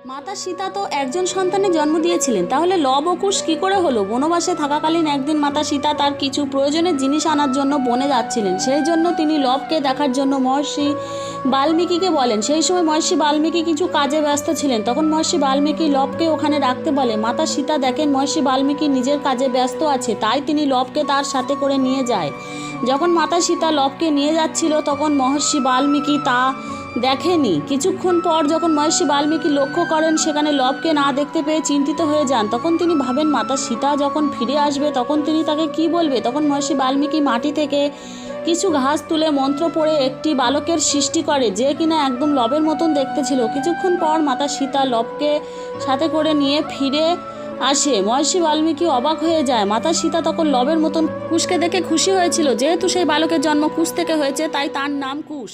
মাতা সীতা তো একজন সন্তানের জন্ম দিয়েছিলেন, তাহলে লব ও কুশ কী করে হলো? বনবাসে থাকাকালীন একদিন মাতা সীতা তার কিছু প্রয়োজনের জিনিস আনার জন্য বনে যাচ্ছিলেন। সেই জন্য তিনি লবকে দেখার জন্য মহর্ষি বাল্মীকিকে বলেন। সেই সময় মহর্ষি বাল্মীকি কিছু কাজে ব্যস্ত ছিলেন। তখন মহর্ষি বাল্মীকি লবকে ওখানে রাখতে বলে। মাতা সীতা দেখেন মহর্ষি বাল্মীকি নিজের কাজে ব্যস্ত আছে, তাই তিনি লবকে তার সাথে করে নিয়ে যায়। যখন মাতা সীতা লবকে নিয়ে যাচ্ছিল তখন মহর্ষি বাল্মীকি তা দেখেনি। কিছুক্ষণ পর যখন মহর্ষি বাল্মীকি লক্ষ্য করেন সেখানে লবকে না দেখতে পেয়ে চিন্তিত হয়ে যান। তখন তিনি ভাবেন মাতা সীতা যখন ফিরে আসবে তখন তিনি তাকে কি বলবে। তখন মহর্ষি বাল্মীকি মাটি থেকে কিছু ঘাস তুলে মন্ত্র পড়ে একটি বালকের সৃষ্টি করে, যে কিনা একদম লবের মতন দেখতে ছিল। কিছুক্ষণ পর মাতা সীতা লবকে সাথে করে নিয়ে ফিরে আসে। মহর্ষি বাল্মীকি অবাক হয়ে যায়। মাতা সীতা তখন লবের মতন কুশকে দেখে খুশি হয়েছিল। যেহেতু সেই বালকের জন্ম কুশ থেকে হয়েছে তাই তার নাম কুশ।